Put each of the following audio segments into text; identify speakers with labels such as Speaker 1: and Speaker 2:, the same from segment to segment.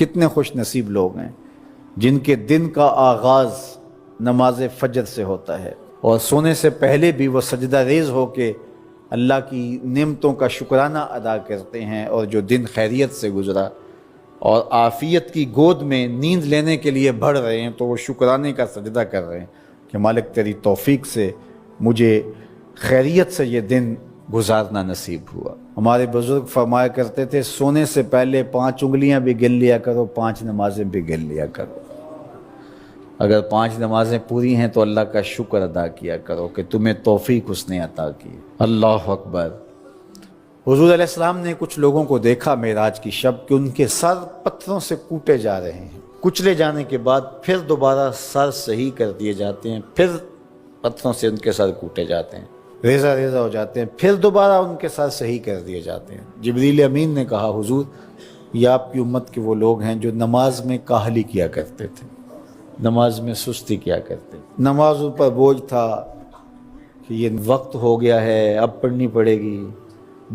Speaker 1: کتنے خوش نصیب لوگ ہیں جن کے دن کا آغاز نماز فجر سے ہوتا ہے اور سونے سے پہلے بھی وہ سجدہ ریز ہو کے اللہ کی نعمتوں کا شکرانہ ادا کرتے ہیں، اور جو دن خیریت سے گزرا اور عافیت کی گود میں نیند لینے کے لیے بڑھ رہے ہیں تو وہ شکرانے کا سجدہ کر رہے ہیں کہ مالک تیری توفیق سے مجھے خیریت سے یہ دن گزارنا نصیب ہوا۔ ہمارے بزرگ فرمایا کرتے تھے سونے سے پہلے 5 انگلیاں بھی گن لیا کرو، 5 نمازیں بھی گن لیا کرو۔ اگر 5 نمازیں پوری ہیں تو اللہ کا شکر ادا کیا کرو کہ تمہیں توفیق اس نے عطا کی۔ اللہ اکبر۔ حضور علیہ السلام نے کچھ لوگوں کو دیکھا معراج کی شب کہ ان کے سر پتھروں سے کوٹے جا رہے ہیں، کچلے جانے کے بعد پھر دوبارہ سر صحیح کر دیے جاتے ہیں، پھر پتھروں سے ان کے سر کوٹے جاتے ہیں، ریزہ ریزہ ہو جاتے ہیں، پھر دوبارہ ان کے سر صحیح کر دیے جاتے ہیں۔ جبریل امین نے کہا حضور یہ آپ کی امت کے وہ لوگ ہیں جو نماز میں کاہلی کیا کرتے تھے، نماز میں سستی کیا کرتے تھے، نمازوں پر بوجھ تھا کہ یہ وقت ہو گیا ہے اب پڑھنی پڑے گی،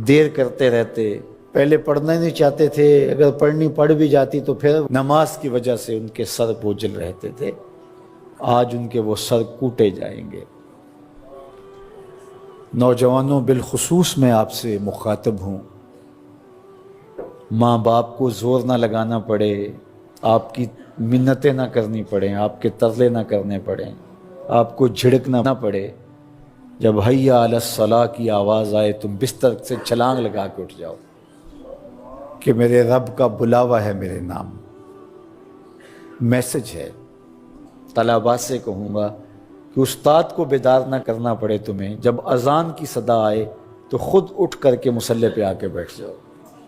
Speaker 1: دیر کرتے رہتے، پہلے پڑھنا ہی نہیں چاہتے تھے، اگر پڑھنی پڑھ بھی جاتی تو پھر نماز کی وجہ سے ان کے سر بوجھل رہتے تھے۔ آج ان کے وہ سر کوٹے جائیں گے۔ نوجوانوں بالخصوص میں آپ سے مخاطب ہوں، ماں باپ کو زور نہ لگانا پڑے، آپ کی منتیں نہ کرنی پڑیں، آپ کے ترلے نہ کرنے پڑیں، آپ کو جھڑکنا نہ پڑے، جب حیا علی الصلاۃ کی آواز آئے تم بستر سے چھلانگ لگا کے اٹھ جاؤ کہ میرے رب کا بلاوا ہے میرے نام۔ میسج ہے۔ طلباء سے کہوں گا کہ استاد کو بیدار نہ کرنا پڑے تمہیں، جب اذان کی صدا آئے تو خود اٹھ کر کے مصلی پہ آ کے بیٹھ جاؤ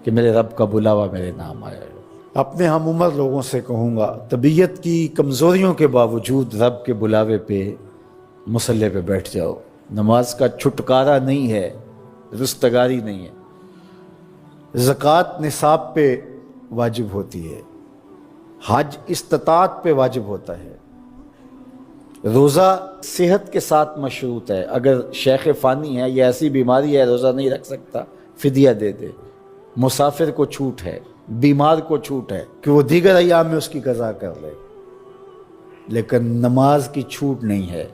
Speaker 1: کہ میرے رب کا بلاوا میرے نام آیا ہے۔ اپنے ہم عمر لوگوں سے کہوں گا طبیعت کی کمزوریوں کے باوجود رب کے بلاوے پہ مصلی پہ بیٹھ جاؤ۔ نماز کا چھٹکارا نہیں ہے، رستگاری نہیں ہے۔ زکوٰۃ نصاب پہ واجب ہوتی ہے، حج استطاعت پہ واجب ہوتا ہے، روزہ صحت کے ساتھ مشروط ہے، اگر شیخ فانی ہے یا ایسی بیماری ہے روزہ نہیں رکھ سکتا فدیہ دے دے۔ مسافر کو چھوٹ ہے، بیمار کو چھوٹ ہے کہ وہ دیگر ایام میں اس کی قضا کر لے، لیکن نماز کی چھوٹ نہیں ہے۔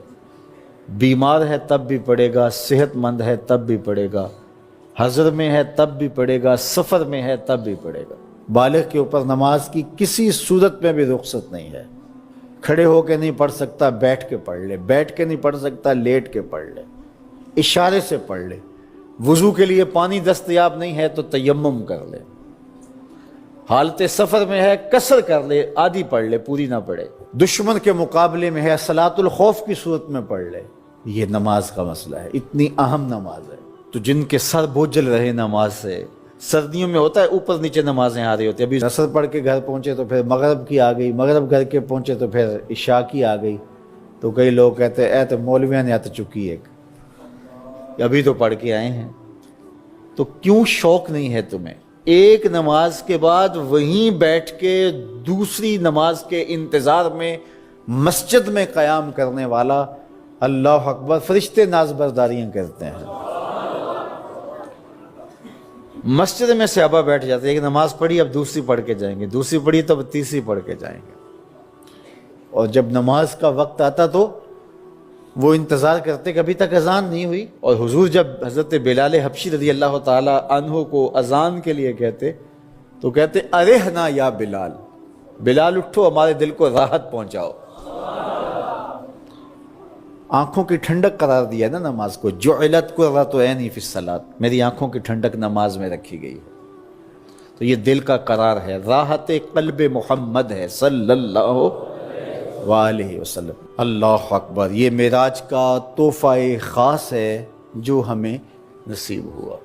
Speaker 1: بیمار ہے تب بھی پڑھے گا، صحت مند ہے تب بھی پڑھے گا، حضر میں ہے تب بھی پڑھے گا، سفر میں ہے تب بھی پڑھے گا۔ بالغ کے اوپر نماز کی کسی صورت میں بھی رخصت نہیں ہے۔ کھڑے ہو کے نہیں پڑھ سکتا بیٹھ کے پڑھ لے، بیٹھ کے نہیں پڑھ سکتا لیٹ کے پڑھ لے، اشارے سے پڑھ لے۔ وضو کے لیے پانی دستیاب نہیں ہے تو تیمم کر لے، حالت سفر میں ہے قصر کر لے، آدھی پڑھ لے پوری نہ پڑھے، دشمن کے مقابلے میں ہے صلاۃ الخوف کی صورت میں پڑھ لے۔ یہ نماز کا مسئلہ ہے، اتنی اہم نماز ہے۔ تو جن کے سر بوجھل رہے نماز سے، سردیوں میں ہوتا ہے اوپر نیچے نمازیں آ رہی ہوتی ہیں، ابھی عصر پڑھ کے گھر پہنچے تو پھر مغرب کی آ گئی، مغرب گھر کے پہنچے تو پھر عشاء کی آ گئی، تو کئی لوگ کہتے ہیں اے تو مولویاں نے آت چکی ایک، ابھی تو پڑھ کے آئے ہیں۔ تو کیوں شوق نہیں ہے تمہیں؟ ایک نماز کے بعد وہیں بیٹھ کے دوسری نماز کے انتظار میں مسجد میں قیام کرنے والا، اللہ اکبر، فرشتے ناز برداریاں کرتے ہیں۔ مسجد میں صحابہ بیٹھ جاتے ہیں، ایک نماز پڑھی اب دوسری پڑھ کے جائیں گے، دوسری پڑھی تو اب تیسری پڑھ کے جائیں گے، اور جب نماز کا وقت آتا تو وہ انتظار کرتے کہ ابھی تک اذان نہیں ہوئی۔ اور حضور جب حضرت بلال حبشی رضی اللہ تعالی عنہ کو اذان کے لیے کہتے تو کہتے ارحنا یا بلال، بلال اٹھو ہمارے دل کو راحت پہنچاؤ۔ آنکھوں کی ٹھنڈک قرار دیا نا نماز کو، جعلت قرۃ عینی فی الصلاۃ، میری آنکھوں کی ٹھنڈک نماز میں رکھی گئی ہے۔ تو یہ دل کا قرار ہے، راحت قلب محمد ہے صلی اللہ وآلہ وسلم۔ اللہ اکبر، یہ معراج کا تحفہ خاص ہے جو ہمیں نصیب ہوا۔